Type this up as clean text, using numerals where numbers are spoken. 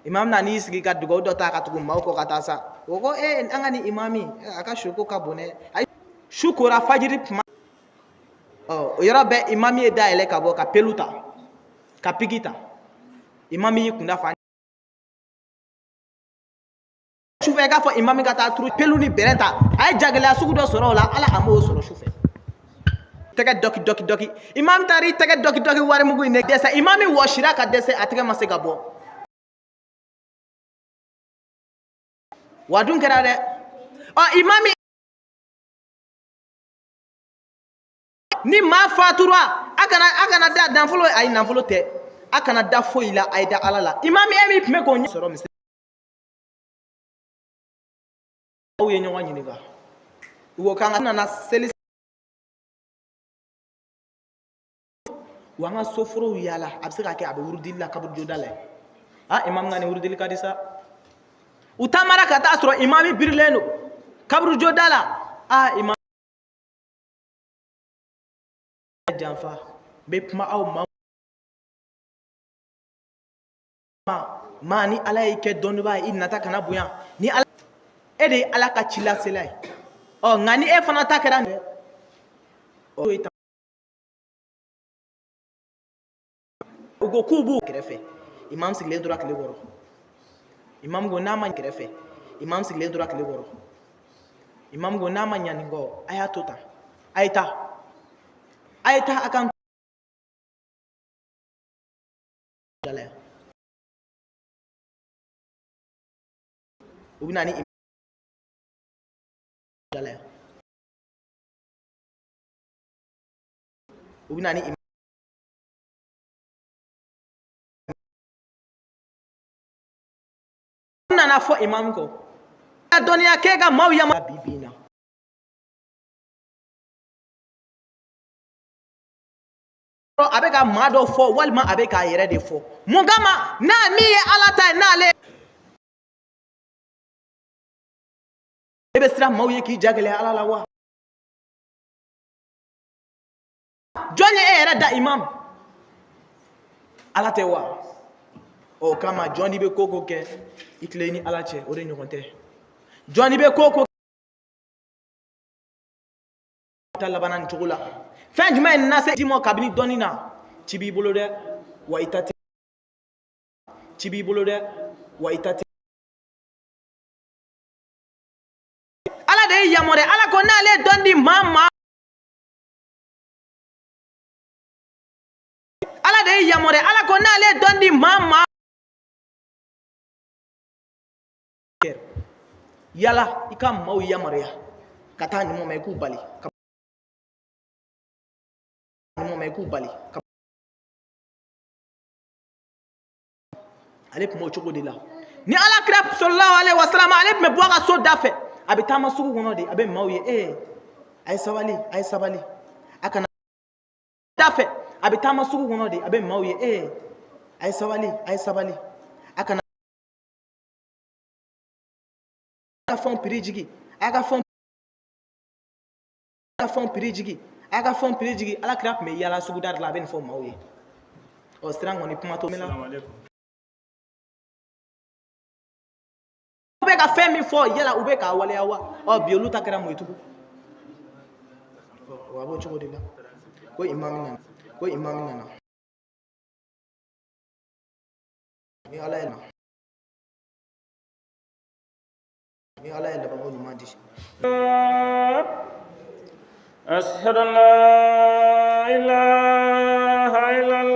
imam nani sigi ka dugaw dɔ ta ka tugu maaw kɔ ka taa sa o ko an ka ni imami a ka su ko ka bon dɛ ayi su kora fajiri tuma o yɔrɔ bɛɛ imami ye dayɛlɛ ka bɔ ka pelu ta ka pigi ta imami y'i kunda fa sufɛ k'a fɔ imami ka taa turu pelu ni bɛrɛ ta a ye jagɛlɛya sugu dɔ sɔrɔ o la ala a m'o sɔrɔ sufɛ tɛgɛ dɔki imam taara i tɛgɛ dɔki warimugu in de dɛsɛ imami wɔsira ka dɛsɛ a tɛgɛ ma se ka bɔ wa dun kɛra dɛ imami ni maa fatura a kana da nafolo ayi nafolo tɛ a kana da foyi la a ye da ala la imami e min tun bɛ k'o ɲɛ sɔrɔ misiri aw ye ɲɔgɔn ɲininka u ko k'an ka nana seli wa an ka soforow yaala a bɛ se ka kɛ a bɛ wurudili la kaburujoda la imam ka nin wurudili ka di sa u taamara ka taa sɔrɔ imami birilen don kaburujoda la imam janfa bɛ kuma aw ma ni ala y'i kɛ dɔnnibaa ye i nata kana bonya ni ala e de ye ala ka ci lasela ye nka ni e fana ta kɛra u ko k'u b'u kɛrɛfɛ imam sigilen tora tile kɔrɔ imam ko n'a ma kɛrɛfɛ imam sigilen tora tile kɔrɔ imam ko n'a ma ɲa nin kɔ a y'a to tan a ye taa a kan u bɛ na ni nana fɔ imam kɔ ka dɔnniya kɛ ka maaw yama bi na a bɛ ka maa dɔ fɔ walima a bɛ k'a yɛrɛ de fɔ mun kama n'a min ye ala ta ye n'ale e bɛ siran maaw ye k'i jagɛlɛya ala la wa jɔn ye e yɛrɛ da imam ala tɛ wa o kama jɔn bɛ ko kɛ i tilen ni ala cɛ o de ɲɔgɔn tɛ jɔn bɛ ko ta laban nin cogo la fɛn jumɛn ye na se di ma kabini dɔnni na ci b'i bolo dɛ wa i ta tɛ ci b'i bolo dɛ wa i ta tɛ ala de ye yamariya ala ko n'ale ye dɔn di maa ma ala de ye yamariya ala ko n'ale ye dɔn di maa ma yala i ka maaw yamariya ka taa ɲuman ma i k'u bali ale tun b'o cogo de la ni alakira sallallahu alaihi wasallam ale tun bɛ bɔ a ka so da fɛ a bɛ taama sugu kɔnɔ de a bɛ maaw ye a ye sabali a kana da fɛ a bɛ taama sugu kɔnɔ de a bɛ maaw ye a ye sabali a kana a ka fɛnw piri jigi a ka fɛnw piri jigi alakira tun bɛ yaala suguda de la a bɛ nin fɔ maaw ye siran kɔni kuma to min na u bɛ ka fɛn min fɔ yala u bɛ k'a waleya wa bi olu ta kɛra mun ye tugun a b'o cogo de la ko imam nana ni ala ye labanko ɲuman di ashhadu an la ilaha illallah